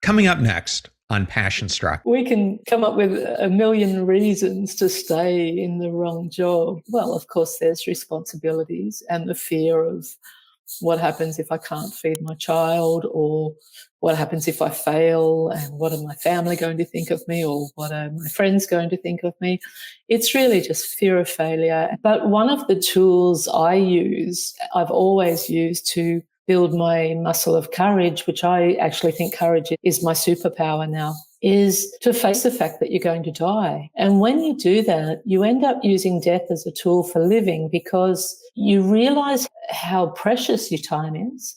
Coming up next on Passion Struck. We can come up with a million reasons to stay in the wrong job. Well, of course, there's responsibilities and the fear of what happens if I can't feed my child, or what happens if I fail, and what are my family going to think of me, or what are my friends going to think of me. It's really just fear of failure. But one of the tools I've always used to build my muscle of courage, which I actually think courage is my superpower now, is to face the fact that you're going to die. And when you do that, you end up using death as a tool for living, because you realize how precious your time is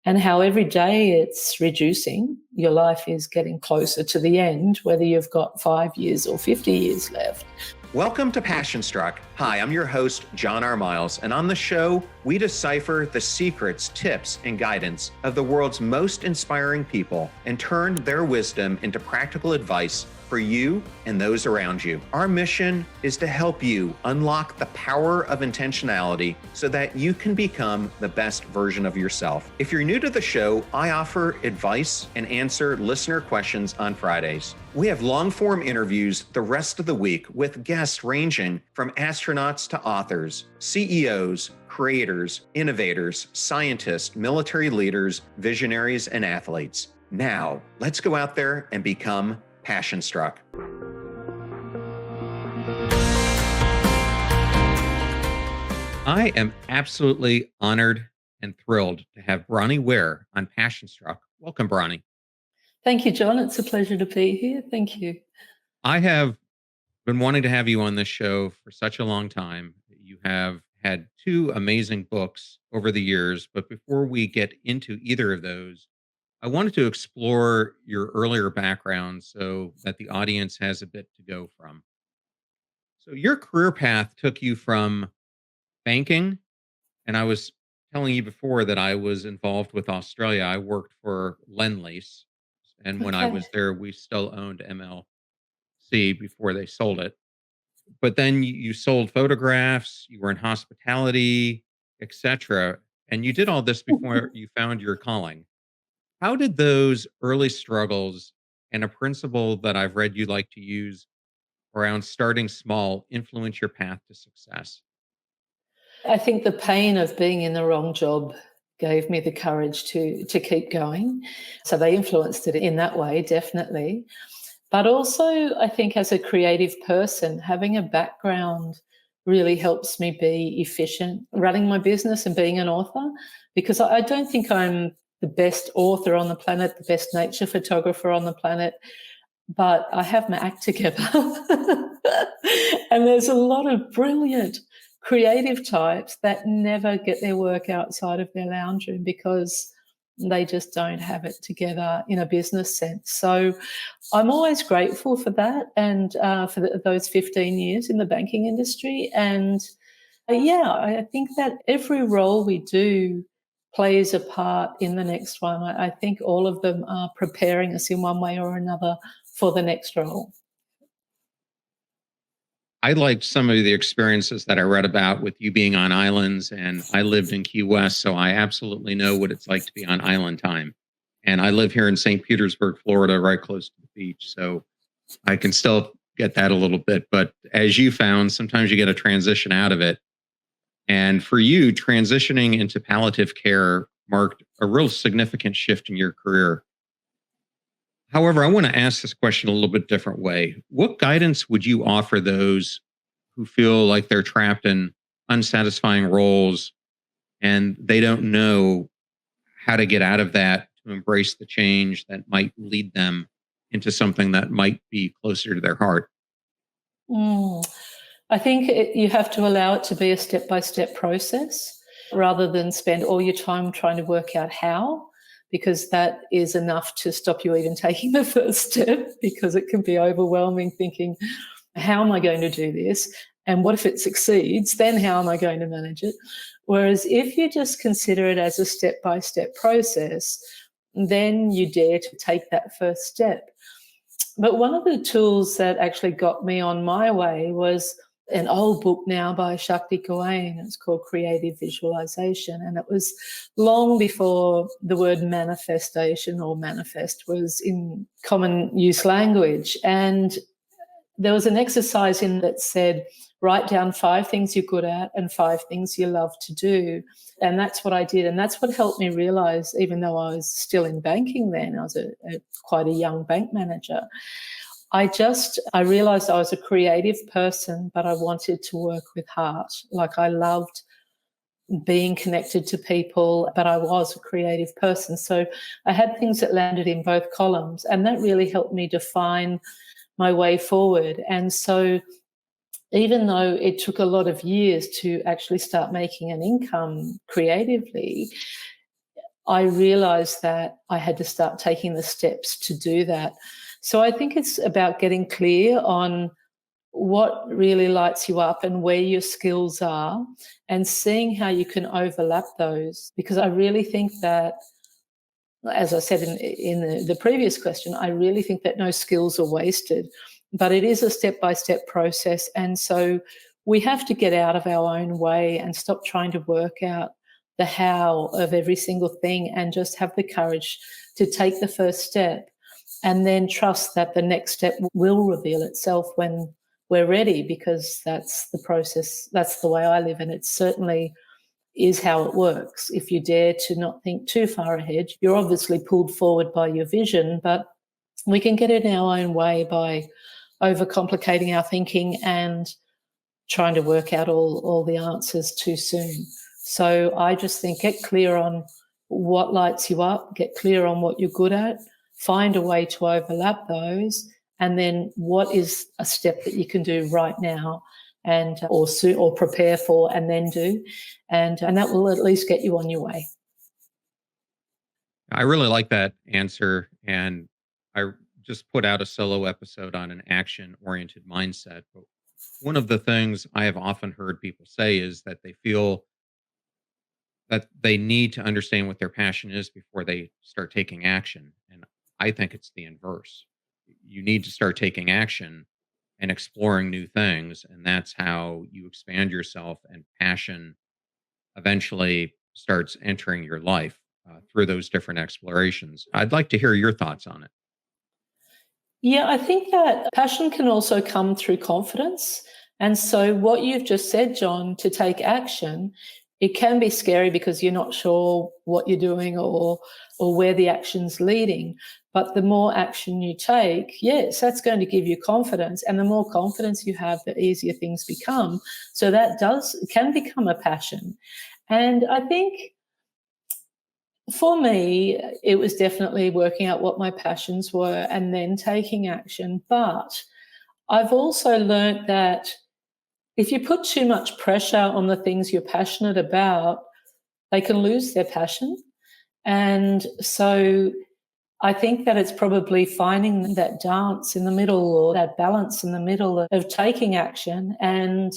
and how every day it's reducing. Your life is getting closer to the end, whether you've got 5 years or 50 years left. Welcome to Passion Struck. Hi, I'm your host, John R. Miles, and on the show, we decipher the secrets, tips, and guidance of the world's most inspiring people and turn their wisdom into practical advice for you and those around you. Our mission is to help you unlock the power of intentionality so that you can become the best version of yourself. If you're new to the show, I offer advice and answer listener questions on Fridays. We have long-form interviews the rest of the week with guests ranging from astronauts to authors, CEOs, creators, innovators, scientists, military leaders, visionaries, and athletes. Now, let's go out there and become Passion Struck. I am absolutely honored and thrilled to have Bronnie Ware on Passion Struck. Welcome, Bronnie. Thank you, John. It's a pleasure to be here. Thank you. I have been wanting to have you on this show for such a long time. You have had 2 amazing books over the years, but before we get into either of those, I wanted to explore your earlier background so that the audience has a bit to go from. So your career path took you from banking, and I was telling you before that I was involved with Australia. I worked for Lend-Lease, and when I Okay. was there, we still owned MLC before they sold it. But then you sold photographs, you were in hospitality, etc., and you did all this before you found your calling. How did those early struggles and a principle that I've read you like to use around starting small influence your path to success? I think the pain of being in the wrong job gave me the courage to keep going. So they influenced it in that way, definitely. But also, I think as a creative person, having a background really helps me be efficient running my business and being an author, because I don't think I'm the best author on the planet, the best nature photographer on the planet, but I have my act together. And there's a lot of brilliant creative types that never get their work outside of their lounge room because they just don't have it together in a business sense. So I'm always grateful for that, and for those 15 years in the banking industry. And I think that every role we do plays a part in the next one. I think all of them are preparing us in one way or another for the next role. I liked some of the experiences that I read about with you being on islands, and I lived in Key West, so I absolutely know what it's like to be on island time. And I live here in St. Petersburg, Florida, right close to the beach, so I can still get that a little bit. But as you found, sometimes you get a transition out of it. And for you, transitioning into palliative care marked a real significant shift in your career. However, I want to ask this question a little bit different way. What guidance would you offer those who feel like they're trapped in unsatisfying roles and they don't know how to get out of that to embrace the change that might lead them into something that might be closer to their heart? Mm. I think you have to allow it to be a step-by-step process rather than spend all your time trying to work out how, because that is enough to stop you even taking the first step, because it can be overwhelming thinking, how am I going to do this? And what if it succeeds? Then how am I going to manage it? Whereas if you just consider it as a step-by-step process, then you dare to take that first step. But one of the tools that actually got me on my way was an old book now by Shakti Gawain. It's called Creative Visualization. And it was long before the word manifestation or manifest was in common use language. And there was an exercise in that said, write down 5 things you're good at and 5 things you love to do. And that's what I did. And that's what helped me realize, even though I was still in banking then, I was quite a young bank manager. I realized I was a creative person, but I wanted to work with heart. Like, I loved being connected to people, but I was a creative person. So I had things that landed in both columns, and that really helped me define my way forward. And so even though it took a lot of years to actually start making an income creatively, I realized that I had to start taking the steps to do that. So I think it's about getting clear on what really lights you up and where your skills are, and seeing how you can overlap those. Because I really think that, as I said in the previous question, I really think that no skills are wasted, but it is a step-by-step process. And so we have to get out of our own way and stop trying to work out the how of every single thing, and just have the courage to take the first step and then trust that the next step will reveal itself when we're ready, because that's the process. That's the way I live. And it certainly is how it works. If you dare to not think too far ahead, you're obviously pulled forward by your vision, but we can get in our own way by overcomplicating our thinking and trying to work out all the answers too soon. So I just think, get clear on what lights you up, get clear on what you're good at, find a way to overlap those, and then what is a step that you can do right now, and or prepare for and then do, and that will at least get you on your way. I really like that answer. And I just put out a solo episode on an action oriented mindset. But one of the things I have often heard people say is that they feel that they need to understand what their passion is before they start taking action. And I think it's the inverse. You need to start taking action and exploring new things. And that's how you expand yourself, and passion eventually starts entering your life through those different explorations. I'd like to hear your thoughts on it. Yeah, I think that passion can also come through confidence. And so, what you've just said, John, to take action, it can be scary because you're not sure what you're doing or where the action's leading. But the more action you take, yes, that's going to give you confidence. And the more confidence you have, the easier things become. So that can become a passion. And I think for me, it was definitely working out what my passions were and then taking action. But I've also learnt that if you put too much pressure on the things you're passionate about, they can lose their passion. And so I think that it's probably finding that dance in the middle, or that balance in the middle of taking action. And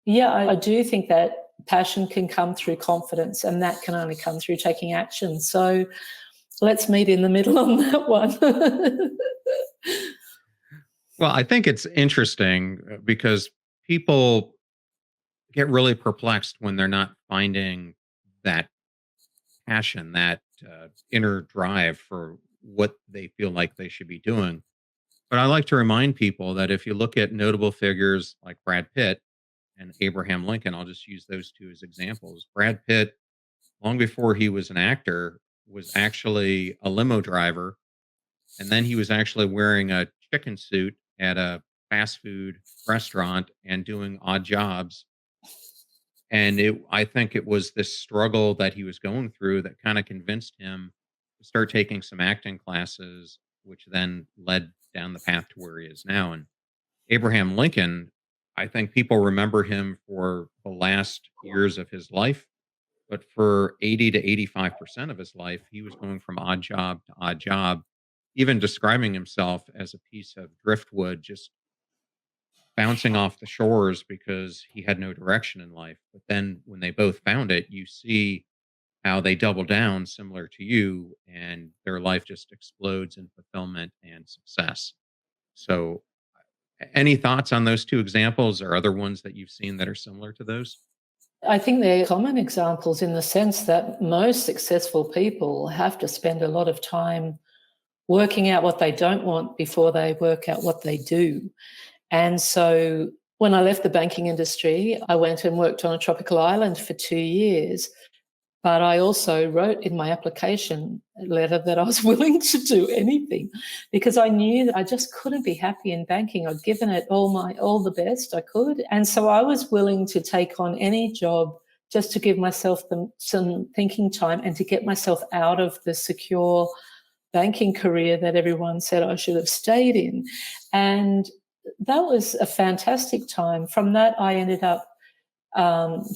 yeah, I do think that passion can come through confidence, and that can only come through taking action. So let's meet in the middle on that one. Well, I think it's interesting because people get really perplexed when they're not finding that passion, that inner drive for what they feel like they should be doing. But I like to remind people that if you look at notable figures like Brad Pitt and Abraham Lincoln, I'll just use those two as examples. Brad Pitt, long before he was an actor, was actually a limo driver. And then he was actually wearing a chicken suit at a fast food restaurant and doing odd jobs. And I think it was this struggle that he was going through that kind of convinced him to start taking some acting classes, which then led down the path to where he is now. And Abraham Lincoln, I think people remember him for the last years of his life, but for 80 to 85% of his life, he was going from odd job to odd job, even describing himself as a piece of driftwood, just bouncing off the shores because he had no direction in life. But then when they both found it, you see how they double down, similar to you, and their life just explodes in fulfillment and success. So Any thoughts on those two examples or other ones that you've seen that are similar to those? I think they're common examples in the sense that most successful people have to spend a lot of time working out what they don't want before they work out what they do. And so when I left the banking industry, I went and worked on a tropical island for 2 years. But I also wrote in my application letter that I was willing to do anything because I knew that I just couldn't be happy in banking. I'd given it all the best I could. And so I was willing to take on any job just to give myself some thinking time and to get myself out of the secure banking career that everyone said I should have stayed in. And that was a fantastic time. From that, I ended up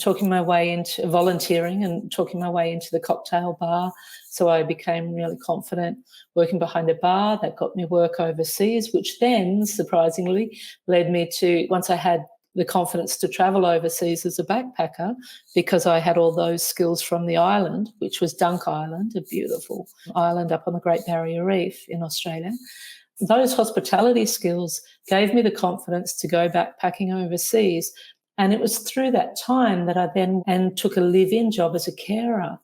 talking my way into volunteering and talking my way into the cocktail bar. So I became really confident working behind a bar. That got me work overseas, which then, surprisingly, led me to, once I had the confidence to travel overseas as a backpacker, because I had all those skills from the island, which was Dunk Island, a beautiful island up on the Great Barrier Reef in Australia. Those hospitality skills gave me the confidence to go backpacking overseas. And it was through that time that I then and took a live-in job as a carer.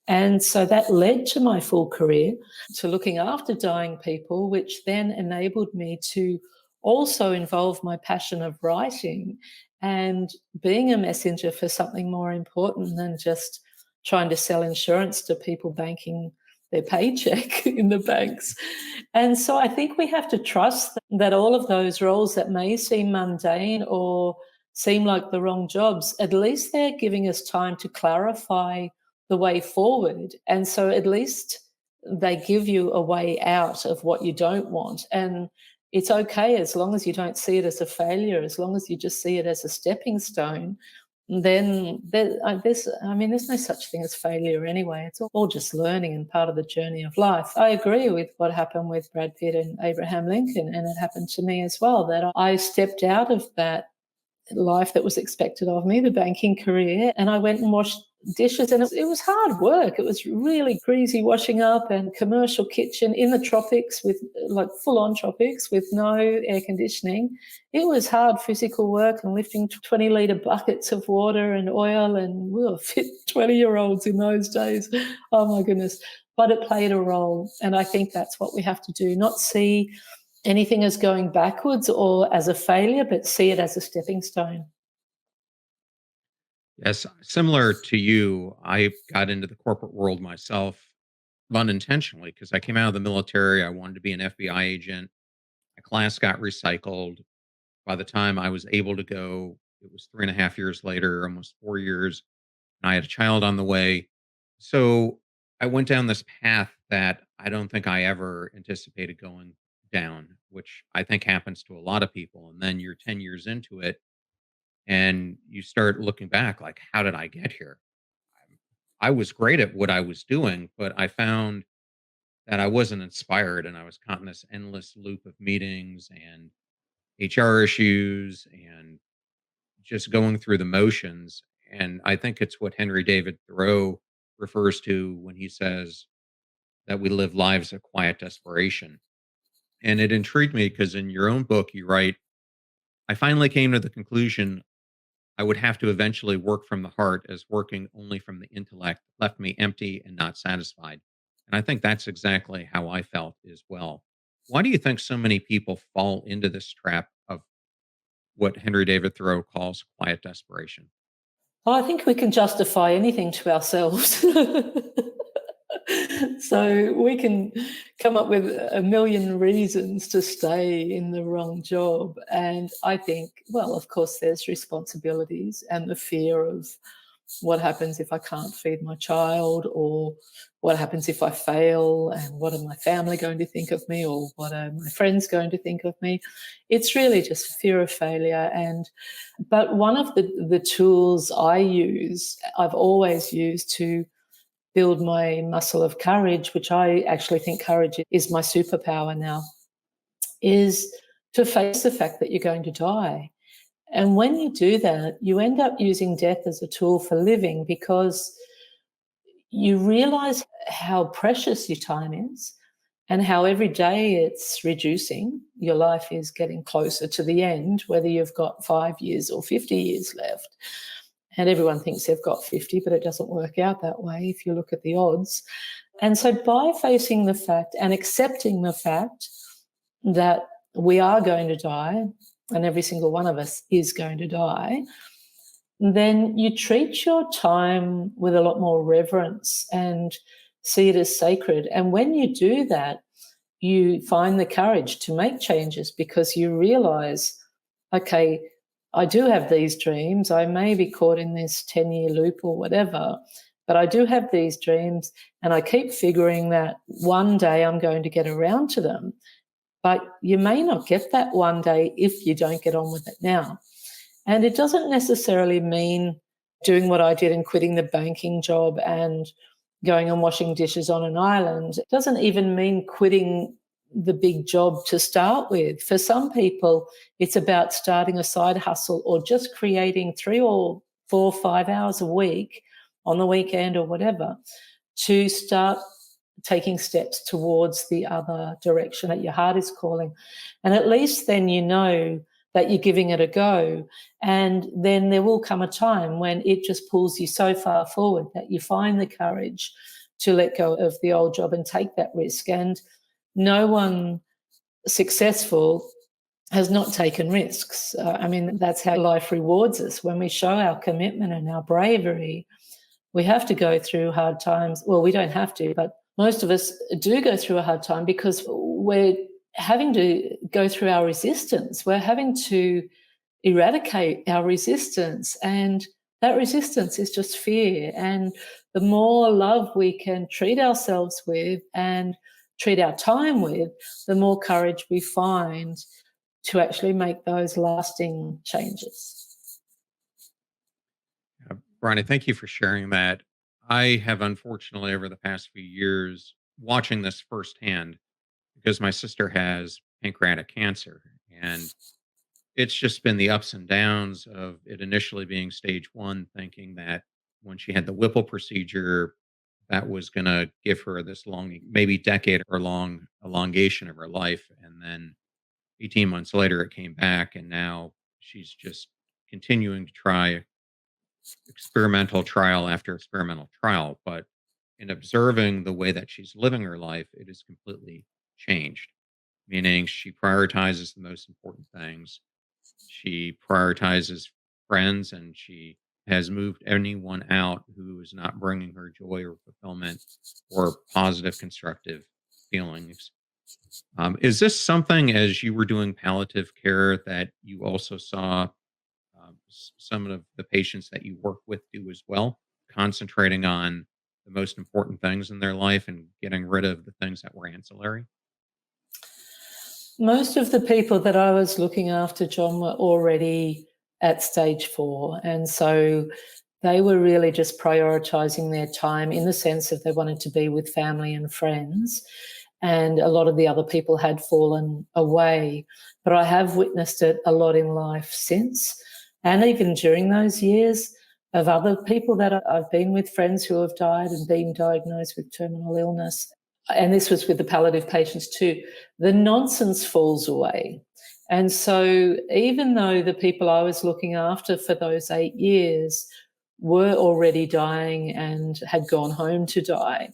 And so that led to my full career, to looking after dying people, which then enabled me to also involve my passion of writing and being a messenger for something more important than just trying to sell insurance to people banking their paycheck in the banks. And so I think we have to trust that all of those roles that may seem mundane or seem like the wrong jobs, at least they're giving us time to clarify the way forward. And so at least they give you a way out of what you don't want. And it's okay as long as you don't see it as a failure, as long as you just see it as a stepping stone. Then there's no such thing as failure anyway. It's all just learning and part of the journey of life. I agree with what happened with Brad Pitt and Abraham Lincoln, and it happened to me as well, that I stepped out of that life that was expected of me, the banking career, and I went and washed dishes, and it was hard work. It was really greasy washing up and commercial kitchen in the tropics, with like full-on tropics with no air conditioning. It was hard physical work and lifting 20-litre buckets of water and oil, and we were fit 20-year-olds in those days. Oh my goodness. But it played a role, and I think that's what we have to do, not see anything as going backwards or as a failure, but see it as a stepping stone. Yes, similar to you, I got into the corporate world myself unintentionally because I came out of the military. I wanted to be an FBI agent. My class got recycled. By the time I was able to go, it was 3.5 years later, almost 4 years, and I had a child on the way. So I went down this path that I don't think I ever anticipated going down, which I think happens to a lot of people. And then you're 10 years into it and you start looking back like, how did I get here? I was great at what I was doing, but I found that I wasn't inspired and I was caught in this endless loop of meetings and HR issues and just going through the motions. And I think it's what Henry David Thoreau refers to when he says that we live lives of quiet desperation. And it intrigued me because in your own book, you write, I finally came to the conclusion I would have to eventually work from the heart, as working only from the intellect left me empty and not satisfied. And I think that's exactly how I felt as well. Why do you think so many people fall into this trap of what Henry David Thoreau calls quiet desperation? Well, I think we can justify anything to ourselves. So we can come up with a million reasons to stay in the wrong job. And I think, well, of course, there's responsibilities and the fear of what happens if I can't feed my child, or what happens if I fail, and what are my family going to think of me, or what are my friends going to think of me. It's really just fear of failure. But one of the tools I've always used to build my muscle of courage, which I actually think courage is my superpower now, is to face the fact that you're going to die. And when you do that, you end up using death as a tool for living, because you realize how precious your time is and how every day it's reducing. your life is getting closer to the end, whether you've got 5 years or 50 years left. And everyone thinks they've got 50, but it doesn't work out that way if you look at the odds. And so by facing the fact and accepting the fact that we are going to die, and every single one of us is going to die, then you treat your time with a lot more reverence and see it as sacred. And when you do that, you find the courage to make changes because you realize, okay, I do have these dreams. I may be caught in this 10-year loop or whatever, but I do have these dreams, and I keep figuring that one day I'm going to get around to them. But you may not get that one day if you don't get on with it now. And it doesn't necessarily mean doing what I did and quitting the banking job and going and washing dishes on an island. It doesn't even mean quitting the big job to start with. For some people, it's about starting a side hustle or just creating 3 or 4 or 5 hours a week on the weekend or whatever to start taking steps towards the other direction that your heart is calling. And at least then you know that you're giving it a go. And then there will come a time when it just pulls you so far forward that you find the courage to let go of the old job and take that risk. And no one successful has not taken risks. That's how life rewards us. When we show our commitment and our bravery, we have to go through hard times. Well, we don't have to, but most of us do go through a hard time because we're having to go through our resistance. We're having to eradicate our resistance, and that resistance is just fear. And the more love we can treat ourselves with and treat our time with, the more courage we find to actually make those lasting changes. Bronnie, thank you for sharing that. I have unfortunately, over the past few years, watching this firsthand because my sister has pancreatic cancer. And it's just been the ups and downs of it initially being stage 1, thinking that when she had the Whipple procedure, that was going to give her this long, maybe decade or long elongation of her life. And then 18 months later, it came back. And now she's just continuing to try experimental trial after experimental trial. But in observing the way that she's living her life, it has completely changed, meaning she prioritizes the most important things. She prioritizes friends, and she has moved anyone out who is not bringing her joy or fulfillment or positive, constructive feelings. Is this something, as you were doing palliative care, that you also saw some of the patients that you work with do as well, concentrating on the most important things in their life and getting rid of the things that were ancillary? Most of the people that I was looking after, John, were already at stage 4. And so they were really just prioritizing their time in the sense that they wanted to be with family and friends. And a lot of the other people had fallen away. But I have witnessed it a lot in life since. And even during those years of other people that I've been with, friends who have died and been diagnosed with terminal illness, and this was with the palliative patients too, the nonsense falls away. And so even though the people I was looking after for those 8 years were already dying and had gone home to die,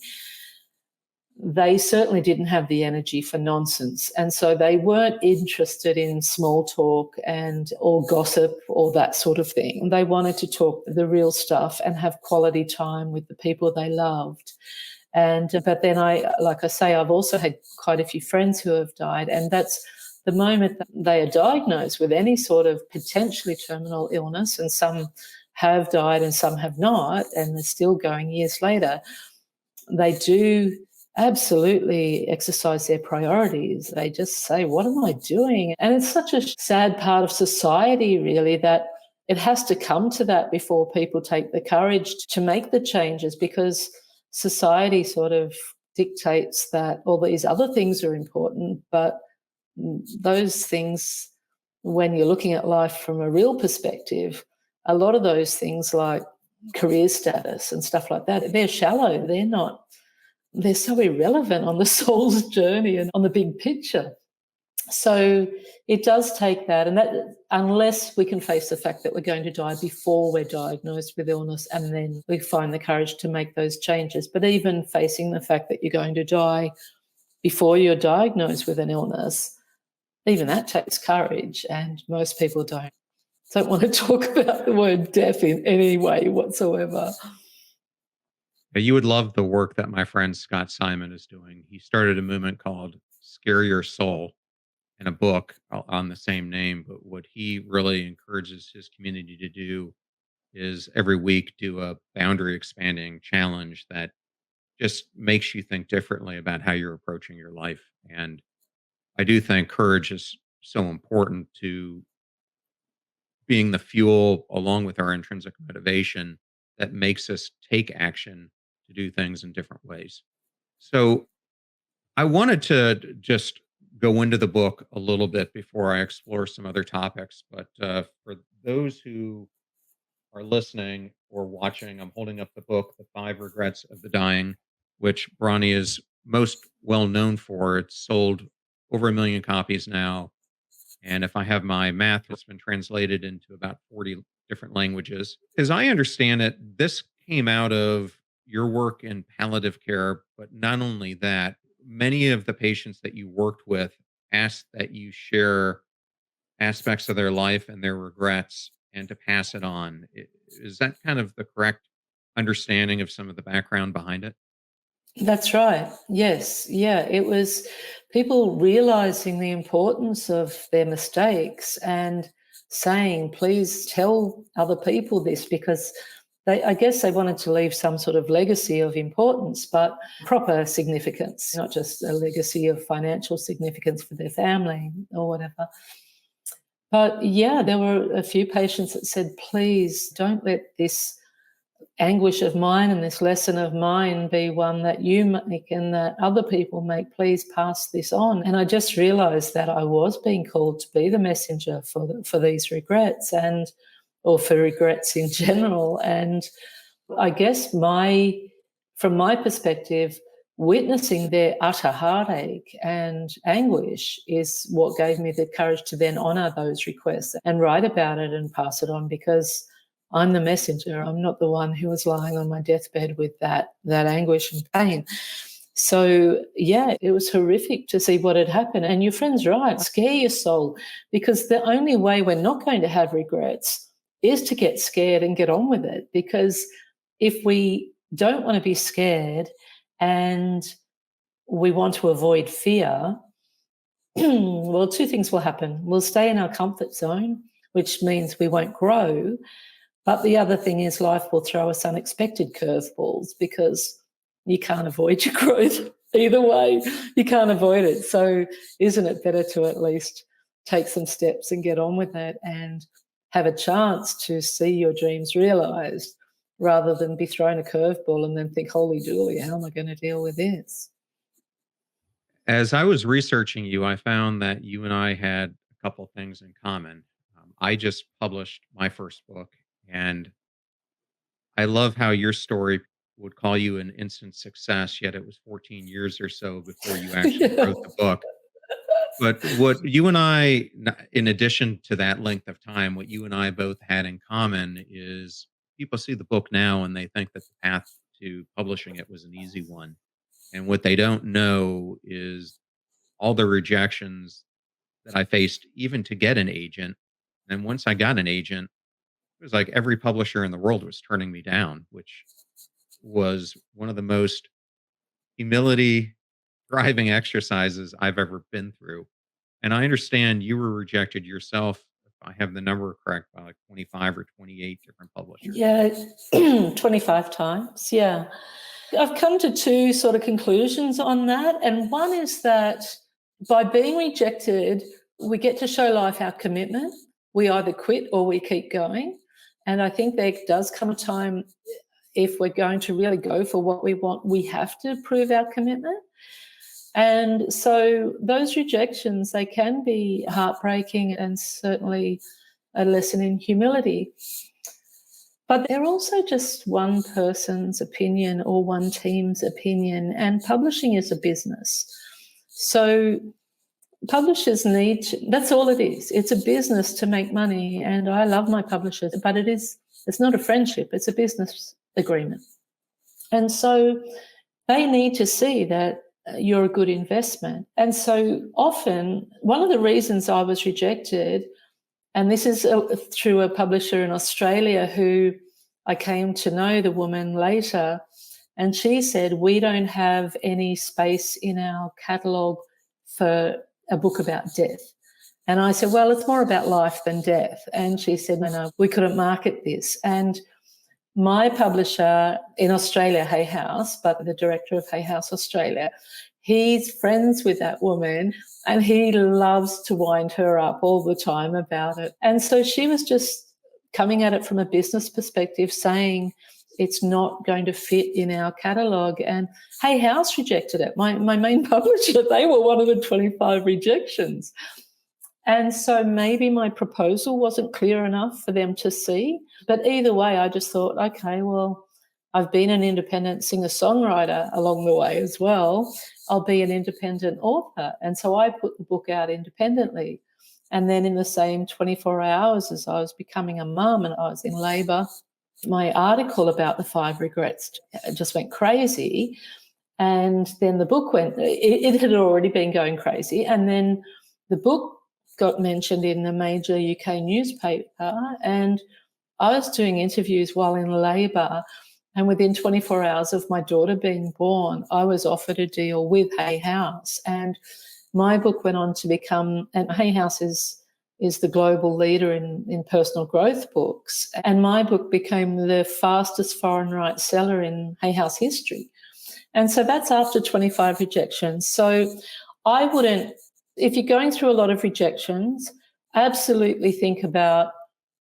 they certainly didn't have the energy for nonsense. And so they weren't interested in small talk and or gossip or that sort of thing. They wanted to talk the real stuff and have quality time with the people they loved. But then like I say, I've also had quite a few friends who have died, and that's the moment that they are diagnosed with any sort of potentially terminal illness, and some have died and some have not, and they're still going years later. They do absolutely exercise their priorities. They just say, what am I doing? And it's such a sad part of society, really, that it has to come to that before people take the courage to make the changes, because society sort of dictates that all these other things are important, but those things, when you're looking at life from a real perspective, a lot of those things like career status and stuff like that, they're shallow. They're so irrelevant on the soul's journey and on the big picture. So it does take that, and that unless we can face the fact that we're going to die before we're diagnosed with illness, and then we find the courage to make those changes. But even facing the fact that you're going to die before you're diagnosed with an illness, even that takes courage, and most people don't want to talk about the word death in any way whatsoever. You would love the work that my friend Scott Simon is doing. He started a movement called Scare Your Soul in a book on the same name. But what he really encourages his community to do is every week do a boundary expanding challenge that just makes you think differently about how you're approaching your life. And I do think courage is so important to being the fuel along with our intrinsic motivation that makes us take action to do things in different ways. So I wanted to just go into the book a little bit before I explore some other topics. But for those who are listening or watching, I'm holding up the book, The Five Regrets of the Dying, which Bronnie is most well known for. It's sold over 1 million copies now. And if I have my math, it's been translated into about 40 different languages. As I understand it, this came out of your work in palliative care, but not only that, many of the patients that you worked with asked that you share aspects of their life and their regrets and to pass it on. Is that kind of the correct understanding of some of the background behind it? That's right. Yes. Yeah. It was people realizing the importance of their mistakes and saying, please tell other people this, because I guess they wanted to leave some sort of legacy of importance, but proper significance, not just a legacy of financial significance for their family or whatever. But yeah, there were a few patients that said, please don't let this anguish of mine and this lesson of mine be one that you make and that other people make. Please pass this on. And I just realized that I was being called to be the messenger for these regrets, and or for regrets in general. And I guess from my perspective, witnessing their utter heartache and anguish is what gave me the courage to then honor those requests and write about it and pass it on, because I'm the messenger. I'm not the one who was lying on my deathbed with that anguish and pain. So, yeah, it was horrific to see what had happened. And your friend's right, scare your soul, because the only way we're not going to have regrets is to get scared and get on with it. Because if we don't want to be scared and we want to avoid fear, well, two things will happen. We'll stay in our comfort zone, which means we won't grow. But the other thing is life will throw us unexpected curveballs, because you can't avoid your growth either way. You can't avoid it. So isn't it better to at least take some steps and get on with it and have a chance to see your dreams realized, rather than be thrown a curveball and then think, holy dooly, how am I going to deal with this? As I was researching you, I found that you and I had a couple things in common. I just published my first book, and I love how your story would call you an instant success, yet it was 14 years or so before you actually Yeah. wrote the book. But what you and I, in addition to that length of time, what you and I both had in common is people see the book now and they think that the path to publishing it was an easy one. And what they don't know is all the rejections that I faced, even to get an agent. And once I got an agent, it was like every publisher in the world was turning me down, which was one of the most humility driving exercises I've ever been through. And I understand you were rejected yourself, if I have the number correct, by like 25 or 28 different publishers. Yeah, 25 times. Yeah. I've come to two sort of conclusions on that. And one is that by being rejected, we get to show life our commitment. We either quit or we keep going. And I think there does come a time, if we're going to really go for what we want, we have to prove our commitment. And so those rejections, they can be heartbreaking and certainly a lesson in humility. But they're also just one person's opinion or one team's opinion, and publishing is a business. So publishers need to, that's all it is. It's a business to make money, and I love my publishers, but it's not a friendship, it's a business agreement. And so they need to see that you're a good investment. And so often, one of the reasons I was rejected, and this is through a publisher in Australia who I came to know the woman later, and she said, we don't have any space in our catalogue for a book about death. And I said, well, it's more about life than death. And she said, no, we couldn't market this. And my publisher in Australia, Hay House, but the director of Hay House Australia, he's friends with that woman and he loves to wind her up all the time about it. And so she was just coming at it from a business perspective, saying it's not going to fit in our catalogue. And Hay House rejected it. My main publisher, they were one of the 25 rejections. And so maybe my proposal wasn't clear enough for them to see. But either way, I just thought, okay, well, I've been an independent singer-songwriter along the way as well. I'll be an independent author. And so I put the book out independently. And then in the same 24 hours as I was becoming a mum and I was in labour, my article about the 5 regrets just went crazy. And then the book it had already been going crazy. And then the book got mentioned in a major UK newspaper, and I was doing interviews while in labour, and within 24 hours of my daughter being born, I was offered a deal with Hay House, and my book went on to become, and Hay House is the global leader in personal growth books, and my book became the fastest foreign rights seller in Hay House history. And so that's after 25 rejections. So I wouldn't, if you're going through a lot of rejections, absolutely think about,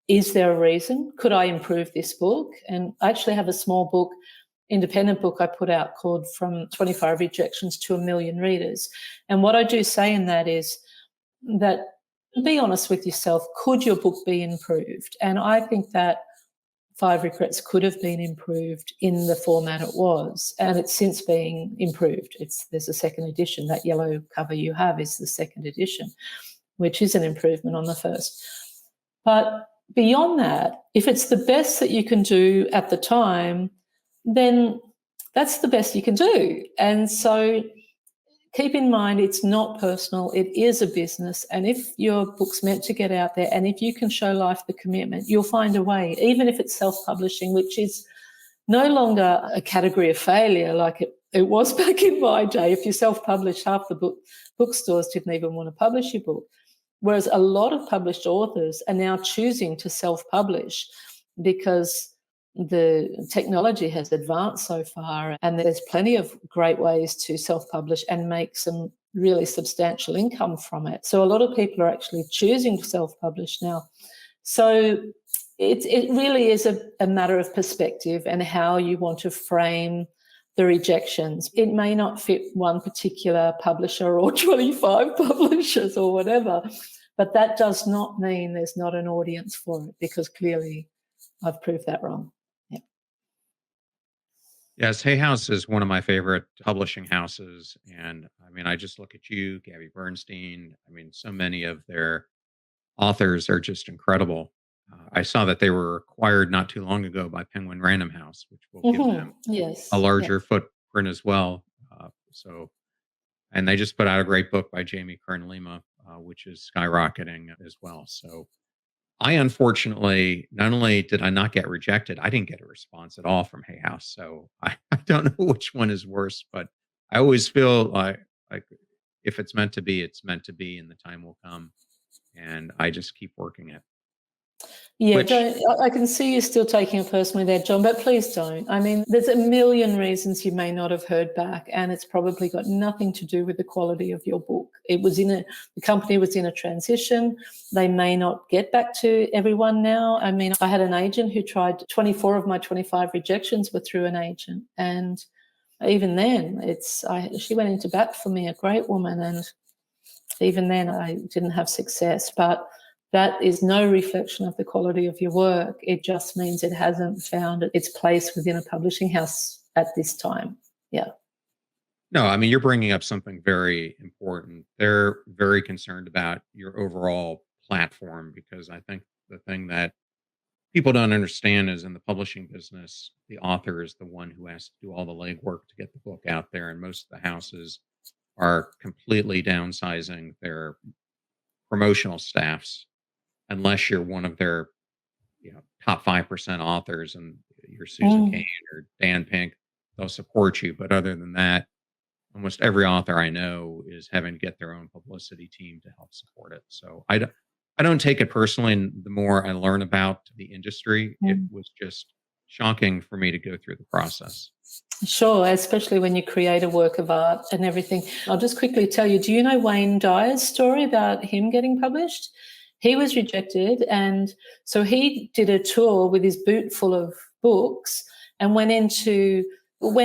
is there a reason? Could I improve this book? And I actually have a small book, independent book I put out called From 25 Rejections to 1 Million Readers. And what I do say in that is that, be honest with yourself, could your book be improved? And I think that 5 Regrets could have been improved in the format it was, and it's since been improved. There's a second edition. That yellow cover you have is the second edition, which is an improvement on the first. But beyond that, if it's the best that you can do at the time, then that's the best you can do. And so keep in mind, it's not personal, it is a business. And if your book's meant to get out there, and if you can show life the commitment, you'll find a way, even if it's self-publishing, which is no longer a category of failure like it was back in my day. If you self-published, half the bookstores didn't even want to publish your book. Whereas a lot of published authors are now choosing to self-publish because the technology has advanced so far, and there's plenty of great ways to self-publish and make some really substantial income from it. So a lot of people are actually choosing to self-publish now. So it really is a matter of perspective and how you want to frame the rejections. It may not fit one particular publisher or 25 publishers or whatever, but that does not mean there's not an audience for it, because clearly I've proved that wrong. Yes, Hay House is one of my favorite publishing houses. And I mean, I just look at you, Gabby Bernstein. I mean, so many of their authors are just incredible. I saw that they were acquired not too long ago by Penguin Random House, which will give them Yes. a larger footprint as well. And they just put out a great book by Jamie Kern Lima, which is skyrocketing as well. So I unfortunately, not only did I not get rejected, I didn't get a response at all from Hay House. So I don't know which one is worse, but I always feel like if it's meant to be, it's meant to be, and the time will come. And I just keep working it. Yeah, I can see you still taking it personally there, John, but please don't. I mean, there's a million reasons you may not have heard back, and it's probably got nothing to do with the quality of your book. The company was in a transition. They may not get back to everyone now. I mean, I had an agent who tried 24 of my 25 rejections were through an agent. And even then, she went into bat for me, a great woman. And even then I didn't have success, but that is no reflection of the quality of your work. It just means it hasn't found its place within a publishing house at this time. Yeah. No, I mean, you're bringing up something very important. They're very concerned about your overall platform because I think the thing that people don't understand is in the publishing business, the author is the one who has to do all the legwork to get the book out there. And most of the houses are completely downsizing their promotional staffs unless you're one of their top 5% authors and you're Susan Cain Mm. or Dan Pink, they'll support you. But other than that, almost every author I know is having to get their own publicity team to help support it. So I don't take it personally. And the more I learn about the industry, it Mm. was just shocking for me to go through the process. Sure, especially when you create a work of art and everything. I'll just quickly tell you, do you know Wayne Dyer's story about him getting published? He was rejected, and so he did a tour with his boot full of books and went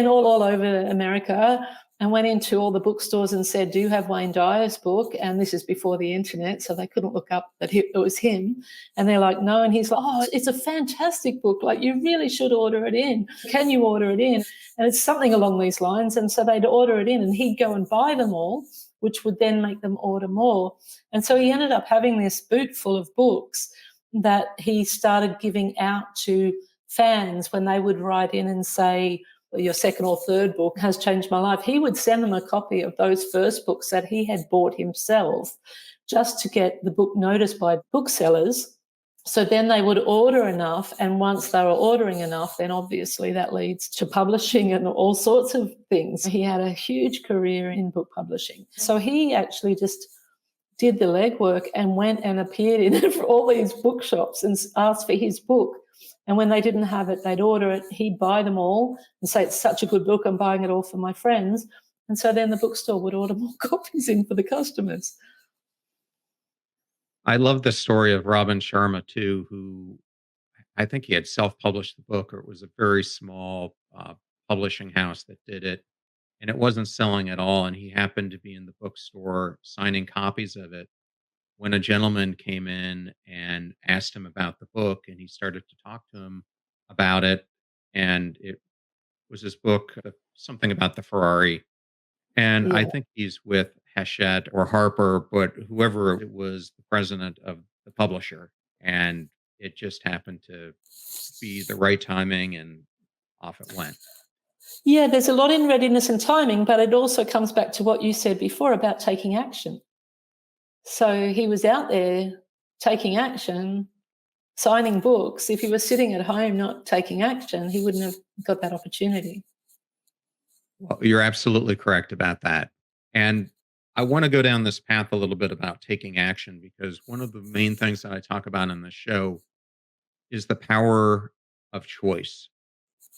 all over America and went into all the bookstores and said, "Do you have Wayne Dyer's book?" And this is before the internet, so they couldn't look up that it was him. And they're like, "No." And he's like, "Oh, it's a fantastic book. Like, you really should order it in. Can you order it in?" And it's something along these lines. And so they'd order it in and he'd go and buy them all, which would then make them order more. And so he ended up having this boot full of books that he started giving out to fans when they would write in and say, "Well, your second or third book has changed my life." He would send them a copy of those first books that he had bought himself just to get the book noticed by booksellers. So then they would order enough. And once they were ordering enough, then obviously that leads to publishing and all sorts of things. He had a huge career in book publishing. So he actually just did the legwork and went and appeared in all these bookshops and asked for his book. And when they didn't have it, they'd order it. He'd buy them all and say, "It's such a good book. I'm buying it all for my friends." And so then the bookstore would order more copies in for the customers. I love the story of Robin Sharma too, who I think he had self-published the book, or it was a very small publishing house that did it, and it wasn't selling at all. And he happened to be in the bookstore signing copies of it when a gentleman came in and asked him about the book, and he started to talk to him about it. And it was his book, something about the Ferrari. And I Yeah. think he's with Hachette or Harper, but whoever it was, the president of the publisher. And it just happened to be the right timing, and off it went. Yeah, there's a lot in readiness and timing, but it also comes back to what you said before about taking action. So he was out there taking action, signing books. If he was sitting at home not taking action, he wouldn't have got that opportunity. Well, you're absolutely correct about that. And I want to go down this path a little bit about taking action because one of the main things that I talk about in the show is the power of choice.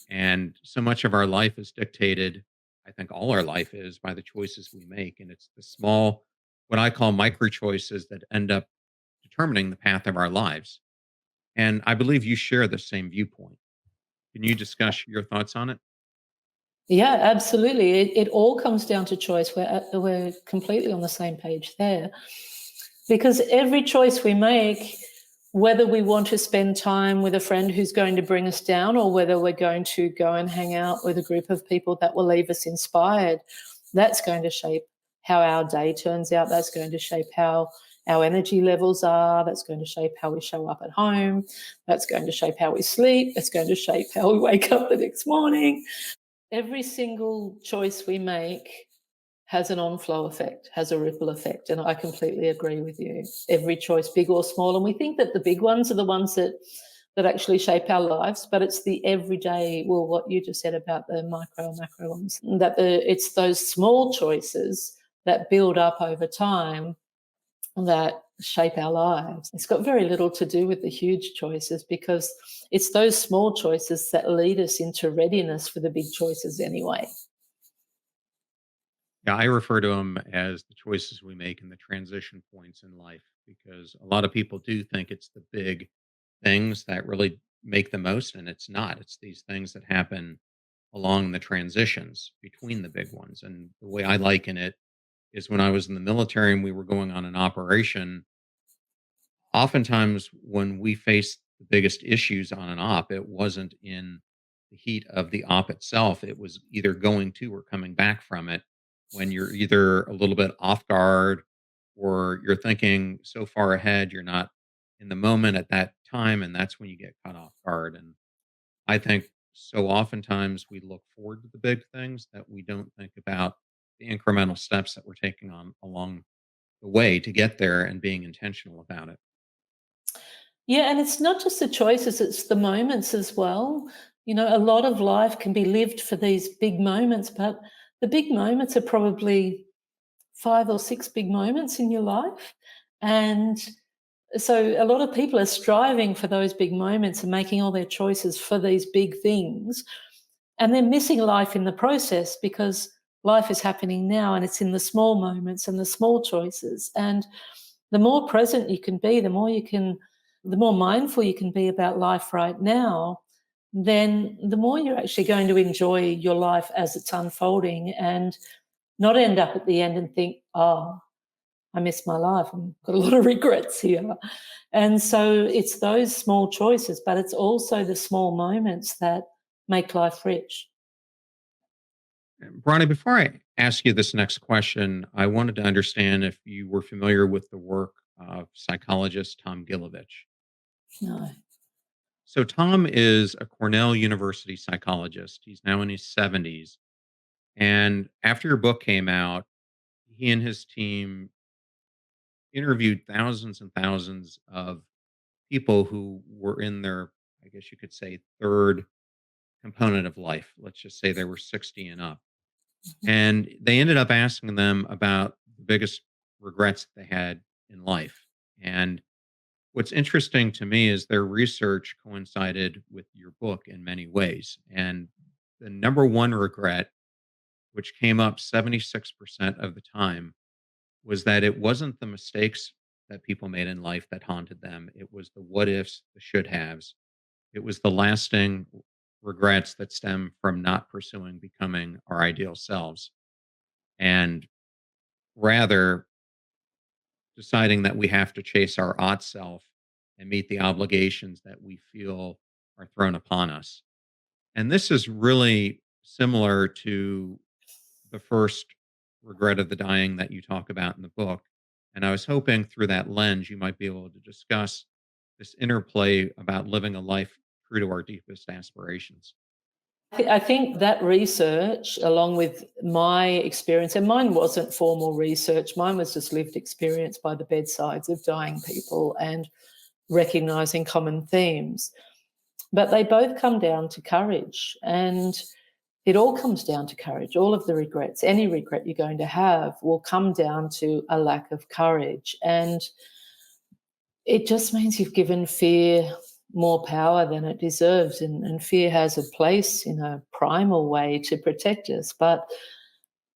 And so much of our life is dictated, I think all our life is, by the choices we make. And it's the small, what I call micro choices that end up determining the path of our lives. And I believe you share the same viewpoint. Can you discuss your thoughts on it? Yeah, absolutely. It all comes down to choice. We're completely on the same page there. Because every choice we make, whether we want to spend time with a friend who's going to bring us down or whether we're going to go and hang out with a group of people that will leave us inspired, that's going to shape how our day turns out. That's going to shape how our energy levels are. That's going to shape how we show up at home. That's going to shape how we sleep. That's going to shape how we wake up the next morning. Every single choice we make has an on-flow effect, has a ripple effect, and I completely agree with you. Every choice, big or small, and we think that the big ones are the ones that actually shape our lives, but it's the everyday, well, what you just said about the micro and macro ones, that it's those small choices that build up over time that shape our lives. It's got very little to do with the huge choices because it's those small choices that lead us into readiness for the big choices anyway. Yeah, I refer to them as the choices we make and the transition points in life because a lot of people do think it's the big things that really make the most, and it's not. It's these things that happen along the transitions between the big ones. And the way I liken it is when I was in the military and we were going on an operation, oftentimes when we faced the biggest issues on an op, it wasn't in the heat of the op itself. It was either going to or coming back from it. when you're either a little bit off guard or you're thinking so far ahead, you're not in the moment at that time. And that's when you get caught off guard. And I think so oftentimes we look forward to the big things that we don't think about the incremental steps that we're taking on along the way to get there and being intentional about it. Yeah, and it's not just the choices, it's the moments as well. A lot of life can be lived for these big moments, but the big moments are probably 5 or 6 big moments in your life. And so a lot of people are striving for those big moments and making all their choices for these big things. And they're missing life in the process because life is happening now and it's in the small moments and the small choices. And the more present you can be, the more mindful you can be about life right now, then the more you're actually going to enjoy your life as it's unfolding and not end up at the end and think, oh, I missed my life. I've got a lot of regrets here. And so it's those small choices, but it's also the small moments that make life rich. Bronnie, before I ask you this next question, I wanted to understand if you were familiar with the work of psychologist Tom Gilovich. No. So, Tom is a Cornell University psychologist. He's now in his 70s. And after your book came out, he and his team interviewed thousands and thousands of people who were in their, I guess you could say, third component of life. Let's just say they were 60 and up. And they ended up asking them about the biggest regrets they had in life. And what's interesting to me is their research coincided with your book in many ways. And the number one regret, which came up 76% of the time, was that it wasn't the mistakes that people made in life that haunted them. It was the what ifs, the should haves. It was the lasting regrets that stem from not pursuing becoming our ideal selves and rather deciding that we have to chase our odd self and meet the obligations that we feel are thrown upon us. And this is really similar to the first regret of the dying that you talk about in the book. And I was hoping through that lens, you might be able to discuss this interplay about living a life true to our deepest aspirations. I think that research, along with my experience, and mine wasn't formal research, mine was just lived experience by the bedsides of dying people and recognizing common themes. But they both come down to courage. And it all comes down to courage. All of the regrets, any regret you're going to have, will come down to a lack of courage. And it just means you've given fear more power than it deserves. And fear has a place in a primal way to protect us, but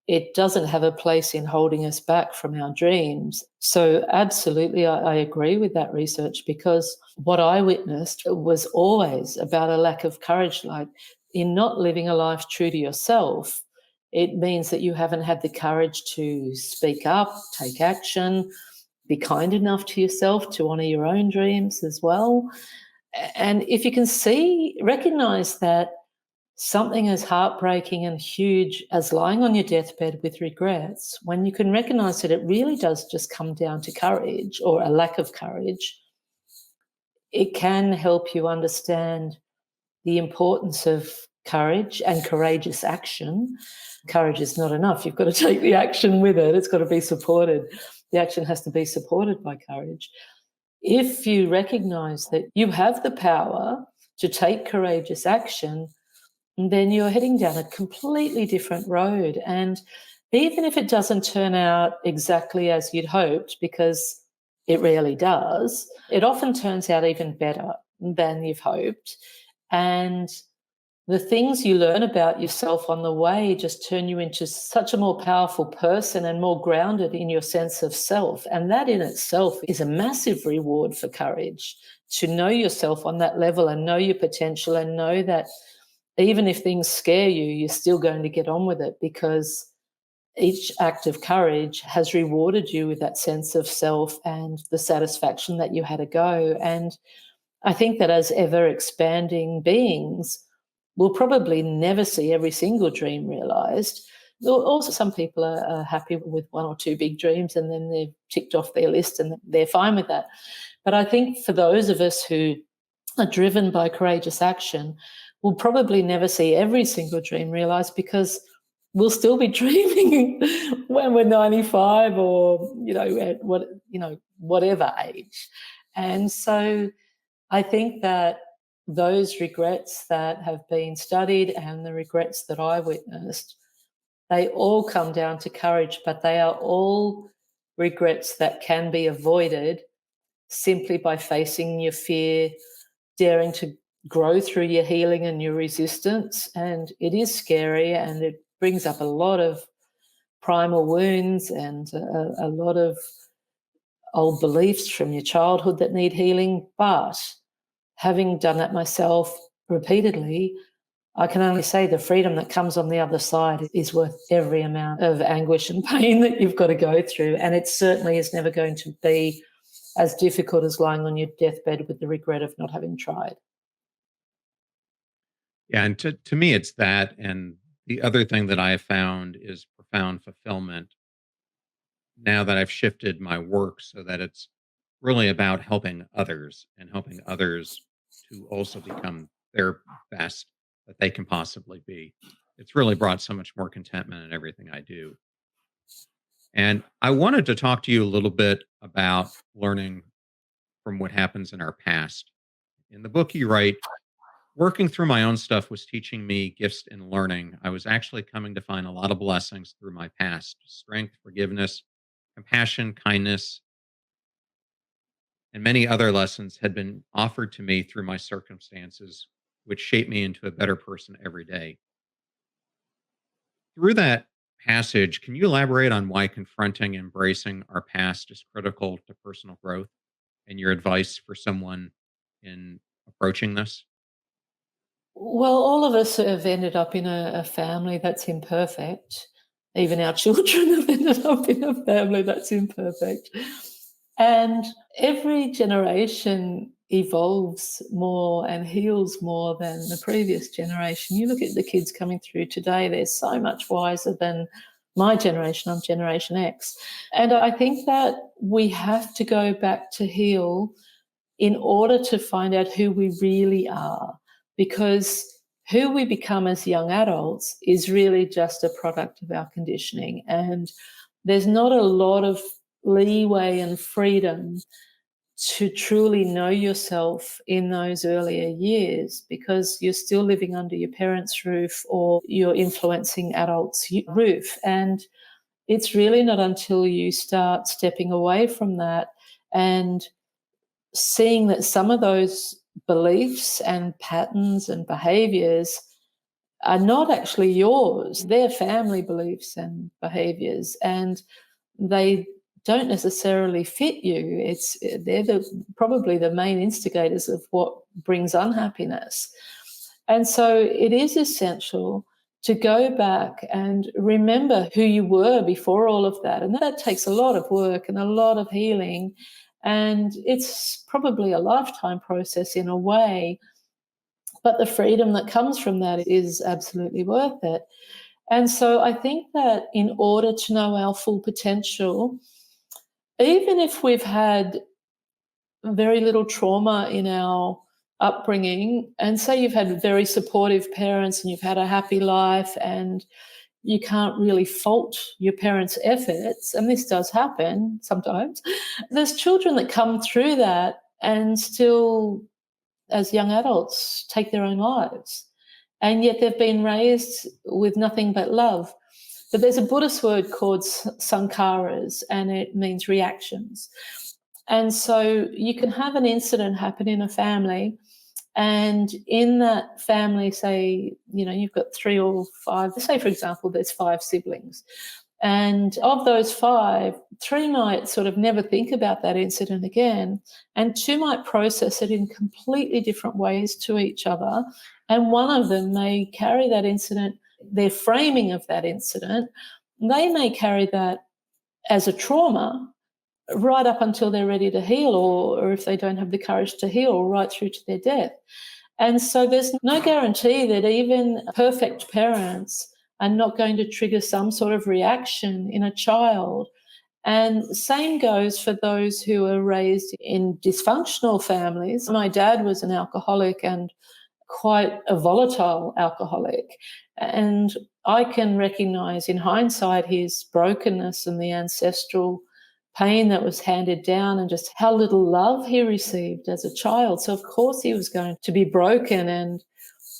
it doesn't have a place in holding us back from our dreams. So, absolutely, I agree with that research because what I witnessed was always about a lack of courage. Like, in not living a life true to yourself, it means that you haven't had the courage to speak up, take action, be kind enough to yourself to honor your own dreams as well. And if you can recognize that something as heartbreaking and huge as lying on your deathbed with regrets, when you can recognize that it really does just come down to courage or a lack of courage, it can help you understand the importance of courage and courageous action. Courage is not enough. You've got to take the action with it. It's got to be supported. The action has to be supported by courage. If you recognize that you have the power to take courageous action, then you're heading down a completely different road. And even if it doesn't turn out exactly as you'd hoped, because it rarely does, it often turns out even better than you've hoped. And the things you learn about yourself on the way just turn you into such a more powerful person and more grounded in your sense of self. And that in itself is a massive reward for courage, to know yourself on that level and know your potential and know that even if things scare you, you're still going to get on with it because each act of courage has rewarded you with that sense of self and the satisfaction that you had a go. And I think that as ever expanding beings, we'll probably never see every single dream realized, Also, some people are happy with one or two big dreams and then they've ticked off their list and they're fine with that. But I think for those of us who are driven by courageous action, we'll probably never see every single dream realized because we'll still be dreaming when we're 95 or, at whatever age. And so I think that those regrets that have been studied and the regrets that I witnessed, they all come down to courage, but they are all regrets that can be avoided simply by facing your fear, daring to grow through your healing and your resistance. And it is scary and it brings up a lot of primal wounds and a lot of old beliefs from your childhood that need healing. But having done that myself repeatedly, I can only say the freedom that comes on the other side is worth every amount of anguish and pain that you've got to go through. And it certainly is never going to be as difficult as lying on your deathbed with the regret of not having tried. Yeah, and to me, it's that. And the other thing that I have found is profound fulfillment now that I've shifted my work so that it's really about helping others and helping others to also become their best that they can possibly be. It's really brought so much more contentment in everything I do. And I wanted to talk to you a little bit about learning from what happens in our past. In the book you write, working through my own stuff was teaching me gifts in learning. I was actually coming to find a lot of blessings through my past: strength, forgiveness, compassion, kindness, and many other lessons had been offered to me through my circumstances, which shaped me into a better person every day. Through that passage, can you elaborate on why confronting and embracing our past is critical to personal growth and your advice for someone in approaching this? Well, all of us have ended up in a family that's imperfect. Even our children have ended up in a family that's imperfect. And every generation evolves more and heals more than the previous generation. You look at the kids coming through today, they're so much wiser than my generation. I'm Generation X. And I think that we have to go back to heal in order to find out who we really are, because who we become as young adults is really just a product of our conditioning. And there's not a lot of leeway and freedom to truly know yourself in those earlier years because you're still living under your parents' roof or you're influencing adults' roof. And it's really not until you start stepping away from that and seeing that some of those beliefs and patterns and behaviors are not actually yours. They're family beliefs and behaviors, and they don't necessarily fit you. They're probably the main instigators of what brings unhappiness. And so it is essential to go back and remember who you were before all of that. And that takes a lot of work and a lot of healing. And it's probably a lifetime process in a way, but the freedom that comes from that is absolutely worth it. And so I think that in order to know our full potential, even if we've had very little trauma in our upbringing, and say you've had very supportive parents and you've had a happy life and you can't really fault your parents' efforts, and this does happen sometimes, there's children that come through that and still, as young adults, take their own lives. And yet they've been raised with nothing but love. But there's a Buddhist word called sankharas, and it means reactions. And so you can have an incident happen in a family, and in that family, say, you've got 3 or 5, say, for example, there's 5 siblings. And of those 5, 3 might sort of never think about that incident again, and 2 might process it in completely different ways to each other. And one of them may carry that incident, their framing of that incident, they may carry that as a trauma right up until they're ready to heal, or if they don't have the courage to heal, right through to their death. And so there's no guarantee that even perfect parents are not going to trigger some sort of reaction in a child. And same goes for those who are raised in dysfunctional families. My dad was an alcoholic and quite a volatile alcoholic. And I can recognize in hindsight his brokenness and the ancestral pain that was handed down and just how little love he received as a child. So, of course, he was going to be broken. And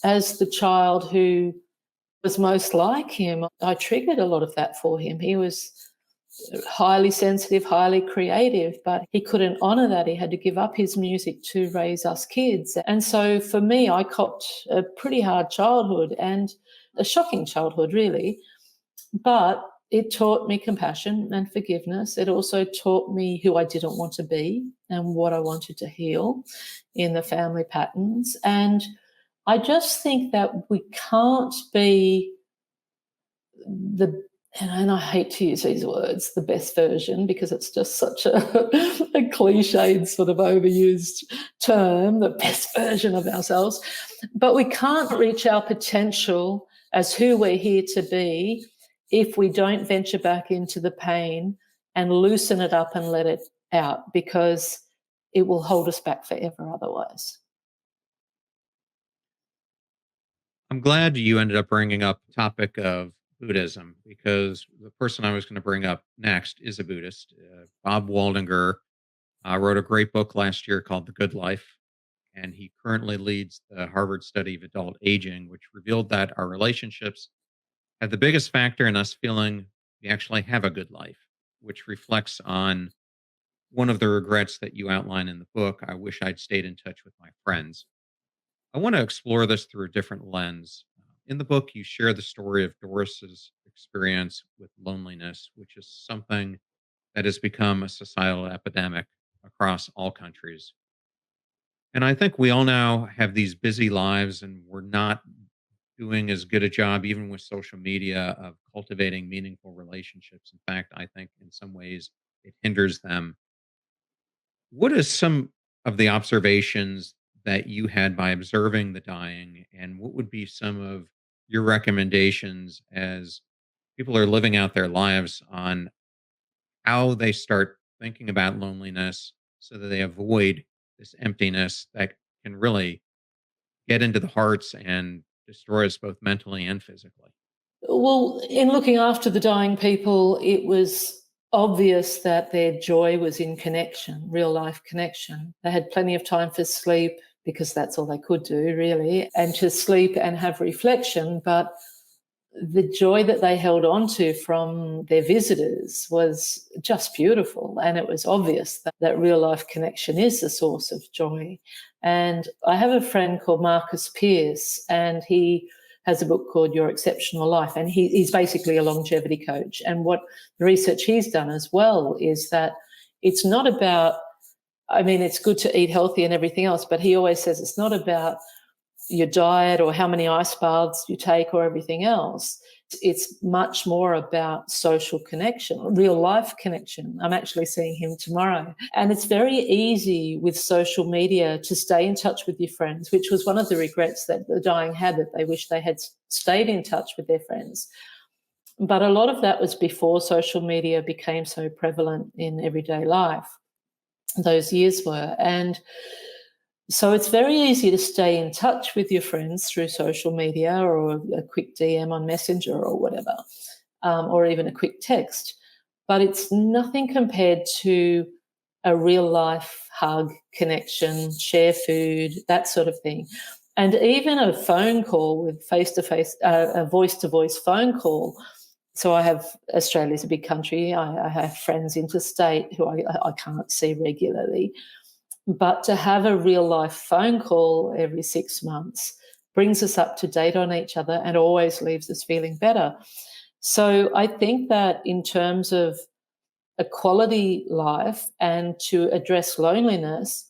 as the child who was most like him, I triggered a lot of that for him. He was highly sensitive, highly creative, but he couldn't honor that. He had to give up his music to raise us kids. And so for me, I copped a pretty hard childhood and a shocking childhood, really. But it taught me compassion and forgiveness. It also taught me who I didn't want to be and what I wanted to heal in the family patterns. And I just think that we can't be the, and I hate to use these words, the best version, because it's just such a cliched sort of overused term, the best version of ourselves. But we can't reach our potential as who we're here to be if we don't venture back into the pain and loosen it up and let it out, because it will hold us back forever otherwise. I'm glad you ended up bringing up the topic of Buddhism because the person I was going to bring up next is a Buddhist. Bob Waldinger wrote a great book last year called The Good Life, and he currently leads the Harvard study of adult aging, which revealed that our relationships have the biggest factor in us feeling we actually have a good life, which reflects on one of the regrets that you outline in the book. I wish I'd stayed in touch with my friends. I want to explore this through a different lens. In the book, you share the story of Doris's experience with loneliness, which is something that has become a societal epidemic across all countries. And I think we all now have these busy lives, and we're not doing as good a job, even with social media, of cultivating meaningful relationships. In fact, I think in some ways it hinders them. What is some of the observations that you had by observing the dying, and what would be some of your recommendations as people are living out their lives on how they start thinking about loneliness so that they avoid this emptiness that can really get into the hearts and destroy us both mentally and physically? Well, in looking after the dying people, it was obvious that their joy was in connection, real life connection. They had plenty of time for sleep because that's all they could do, really, and to sleep and have reflection. But the joy that they held on to from their visitors was just beautiful. And it was obvious that real life connection is the source of joy. And I have a friend called Marcus Pierce, and he has a book called Your Exceptional Life. And he's basically a longevity coach. And what the research he's done as well is that it's not about, I mean, it's good to eat healthy and everything else, but he always says it's not about your diet or how many ice baths you take or everything else. It's much more about social connection, real life connection. I'm actually seeing him tomorrow. And it's very easy with social media to stay in touch with your friends, which was one of the regrets that the dying had, that they wish they had stayed in touch with their friends. But a lot of that was before social media became so prevalent in everyday life. Those years were. And so it's very easy to stay in touch with your friends through social media or a quick DM on Messenger or whatever, or even a quick text. But it's nothing compared to a real life hug, connection, share food, that sort of thing. And even a phone call with face-to-face, a voice-to-voice phone call. So I have, Australia's a big country. I have friends interstate who I can't see regularly. But to have a real life phone call every 6 months brings us up to date on each other and always leaves us feeling better. So I think that in terms of a quality life and to address loneliness,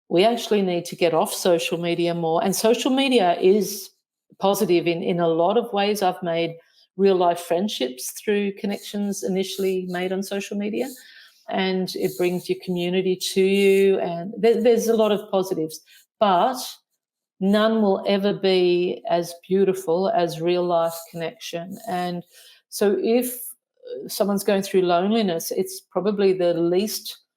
we actually need to get off social media more. And social media is positive in a lot of ways. I've made real life friendships through connections initially made on social media, and it brings your community to you, and there's a lot of positives. But none will ever be as beautiful as real life connection. And so if someone's going through loneliness, it's probably the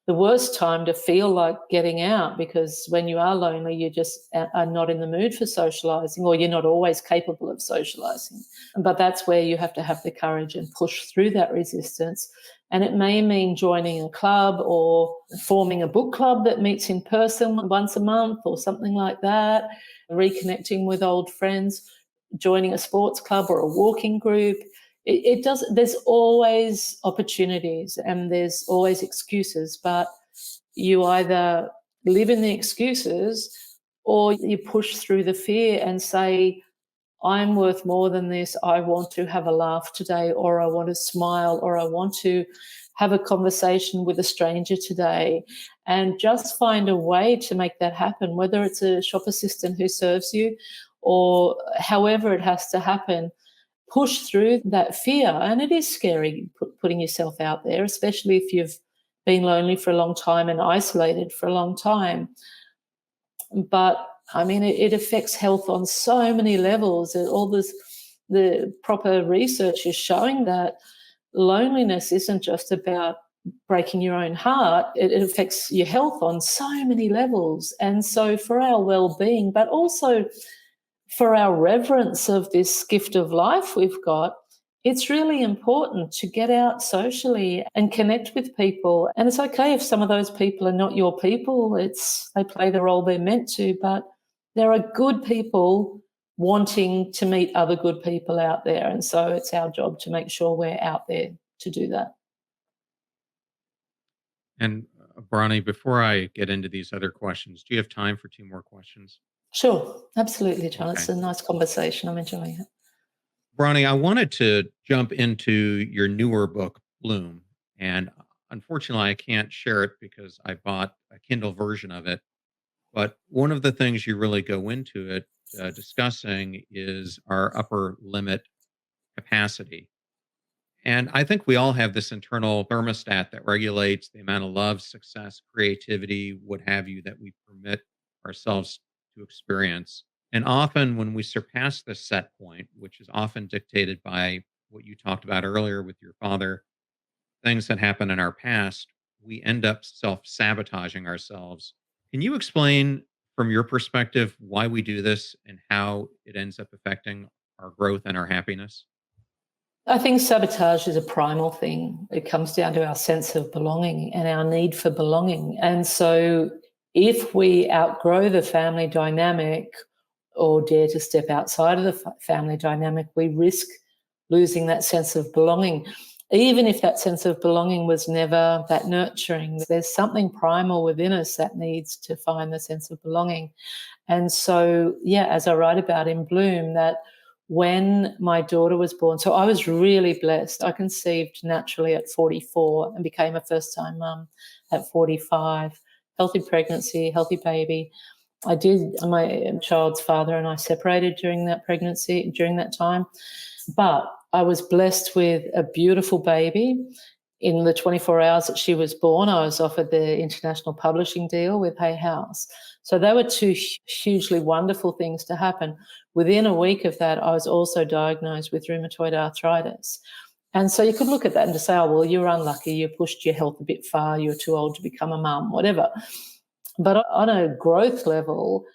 worst time to feel like getting out, because when you are lonely, you just are not in the mood for socializing, or you're not always capable of socializing. But that's where you have to have the courage and push through that resistance. And it may mean joining a club or forming a book club that meets in person once a month or something like that, reconnecting with old friends, joining a sports club or a walking group. It does. There's always opportunities and there's always excuses, but you either live in the excuses or you push through the fear and say, I'm worth more than this. I want to have a laugh today, or I want to smile, or I want to have a conversation with a stranger today, and just find a way to make that happen, whether it's a shop assistant who serves you or however it has to happen. Push through that fear. And it is scary putting yourself out there, especially if you've been lonely for a long time and isolated for a long time. But I mean, it affects health on so many levels. The proper research is showing that loneliness isn't just about breaking your own heart. It affects your health on so many levels. And so for our well-being, but also for our reverence of this gift of life we've got, it's really important to get out socially and connect with people. And it's okay if some of those people are not your people. They play the role they're meant to, but there are good people wanting to meet other good people out there. And so it's our job to make sure we're out there to do that. And Bronnie, before I get into these other questions, do you have time for two more questions? Sure, absolutely, John. Okay. It's a nice conversation. I'm enjoying it. Bronnie, I wanted to jump into your newer book, Bloom. And unfortunately, I can't share it because I bought a Kindle version of it. But one of the things you really go into it discussing is our upper limit capacity. And I think we all have this internal thermostat that regulates the amount of love, success, creativity, what have you, that we permit ourselves to experience. And often when we surpass this set point, which is often dictated by what you talked about earlier with your father, things that happen in our past, we end up self sabotaging ourselves. Can you explain from your perspective why we do this and how it ends up affecting our growth and our happiness? I think sabotage is a primal thing. It comes down to our sense of belonging and our need for belonging. And so if we outgrow the family dynamic or dare to step outside of the family dynamic, we risk losing that sense of belonging. Even if that sense of belonging was never that nurturing, there's something primal within us that needs to find the sense of belonging. And so, yeah, as I write about in Bloom, that when my daughter was born, so I was really blessed. I conceived naturally at 44 and became a first-time mum at 45. Healthy pregnancy, healthy baby. My child's father and I separated during that pregnancy, during that time. But I was blessed with a beautiful baby. In the 24 hours that she was born, I was offered the international publishing deal with Hay House. So they were two hugely wonderful things to happen. Within a week of that, I was also diagnosed with rheumatoid arthritis. And so you could look at that and just say, oh, well, you're unlucky. You pushed your health a bit far. You're too old to become a mum, whatever. But on a growth level,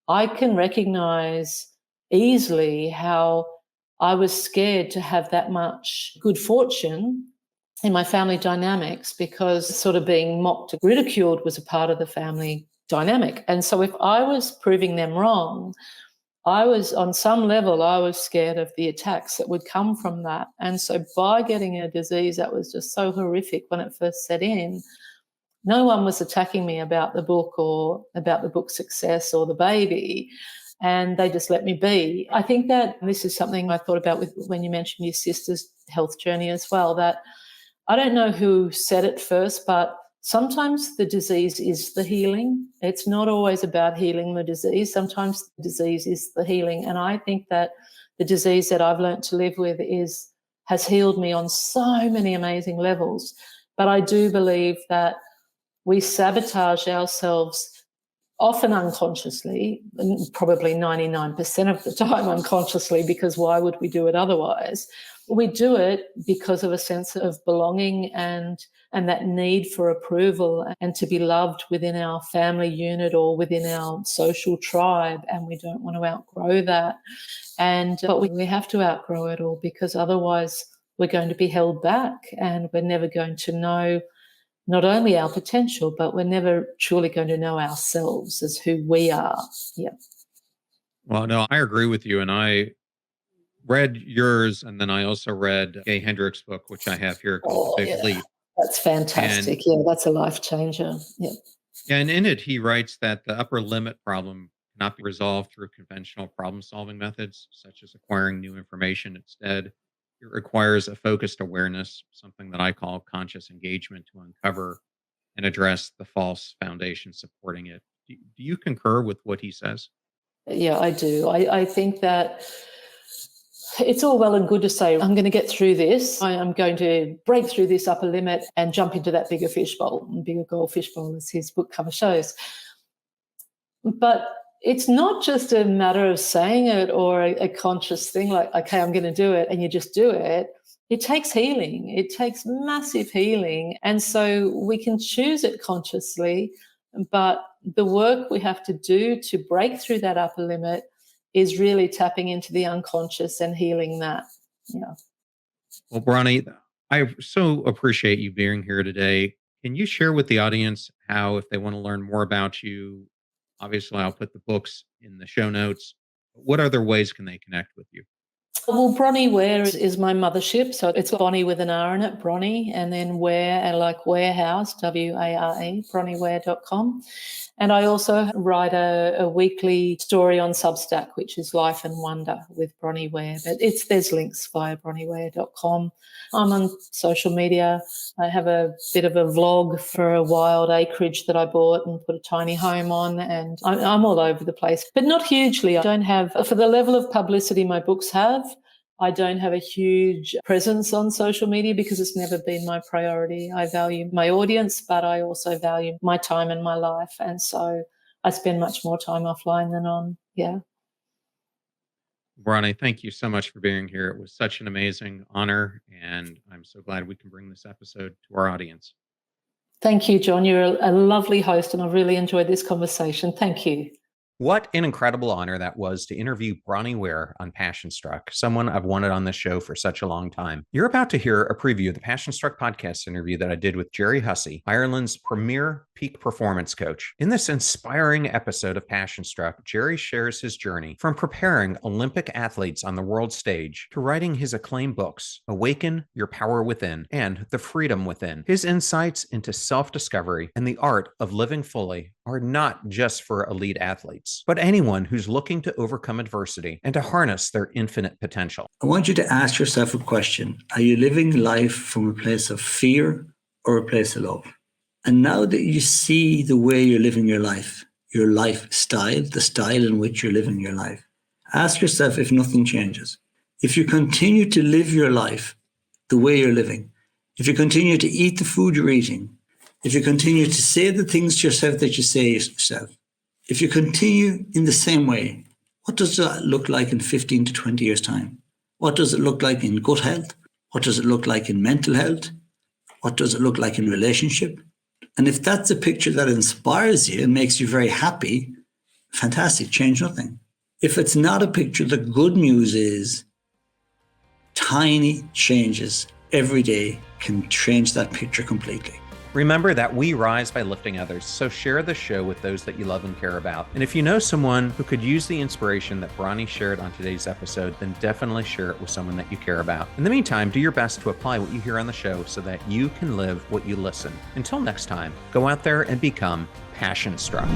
I can recognize easily how I was scared to have that much good fortune in my family dynamics, because sort of being mocked, ridiculed was a part of the family dynamic. And so if I was proving them wrong, I was, on some level, I was scared of the attacks that would come from that. And so by getting a disease that was just so horrific when it first set in, no one was attacking me about the book or about the book's success or the baby, and they just let me be. I think that this is something I thought about with when you mentioned your sister's health journey as well, that I don't know who said it first, but sometimes the disease is the healing. It's not always about healing the disease. Sometimes the disease is the healing. And I think that the disease that I've learned to live with has healed me on so many amazing levels. But I do believe that we sabotage ourselves often unconsciously, and probably 99% of the time unconsciously, because why would we do it otherwise? We do it because of a sense of belonging and that need for approval and to be loved within our family unit or within our social tribe, and we don't want to outgrow that. But we have to outgrow it all, because otherwise we're going to be held back and we're never going to know not only our potential, but we're never truly going to know ourselves as who we are. Yeah. Well, no, I agree with you. And I read yours, and then I also read Gay Hendricks' book, which I have here, called The Big Yeah. Leap. That's fantastic. And That's a life changer. Yeah. and in it, he writes that the upper limit problem cannot be resolved through conventional problem solving methods, such as acquiring new information. Instead, it requires a focused awareness, something that I call conscious engagement, to uncover and address the false foundation supporting it. Do you concur with what he says? Yeah, I do. I think that it's all well and good to say, I'm going to get through this. I am going to break through this upper limit and jump into that bigger fishbowl, bigger gold fishbowl, as his book cover shows. But it's not just a matter of saying it or a conscious thing like, okay, I'm going to do it, and you just do it. It takes healing. It takes massive healing. And so we can choose it consciously, but the work we have to do to break through that upper limit is really tapping into the unconscious and healing that. Yeah. Well, Bronnie, I so appreciate you being here today. Can you share with the audience how, if they want to learn more about you, obviously I'll put the books in the show notes. What other ways can they connect with you? Well, Bronnie Ware is my mothership. So it's Bonnie with an R in it, Bronnie, and then Ware, and like warehouse, WARE, bronnieware.com. And I also write a weekly story on Substack, which is Life and Wonder with Bronnie Ware. But there's links via bronnieware.com. I'm on social media. I have a bit of a vlog for a wild acreage that I bought and put a tiny home on, and I'm all over the place, but not hugely. I don't have, for the level of publicity my books have, I don't have a huge presence on social media because it's never been my priority. I value my audience, but I also value my time and my life. And so I spend much more time offline than on. Yeah. Bronnie, thank you so much for being here. It was such an amazing honor, and I'm so glad we can bring this episode to our audience. Thank you, John. You're a lovely host, and I've really enjoyed this conversation. Thank you. What an incredible honor that was to interview Bronnie Ware on Passion Struck, someone I've wanted on this show for such a long time. You're about to hear a preview of the Passion Struck podcast interview that I did with Jerry Hussey, Ireland's premier peak performance coach. In this inspiring episode of Passion Struck, Jerry shares his journey from preparing Olympic athletes on the world stage to writing his acclaimed books, Awaken Your Power Within and The Freedom Within. His insights into self-discovery and the art of living fully are not just for elite athletes, but anyone who's looking to overcome adversity and to harness their infinite potential. I want you to ask yourself a question. Are you living life from a place of fear or a place of love? And now that you see the way you're living your lifestyle, the style in which you're living your life, ask yourself if nothing changes. If you continue to live your life the way you're living, if you continue to eat the food you're eating, if you continue to say the things to yourself that you say yourself, if you continue in the same way, what does that look like in 15 to 20 years' time? What does it look like in gut health? What does it look like in mental health? What does it look like in relationship? And if that's a picture that inspires you and makes you very happy, fantastic, change nothing. If it's not a picture, the good news is tiny changes every day can change that picture completely. Remember that we rise by lifting others, so share the show with those that you love and care about. And if you know someone who could use the inspiration that Bronnie shared on today's episode, then definitely share it with someone that you care about. In the meantime, do your best to apply what you hear on the show so that you can live what you listen. Until next time, go out there and become passion struck.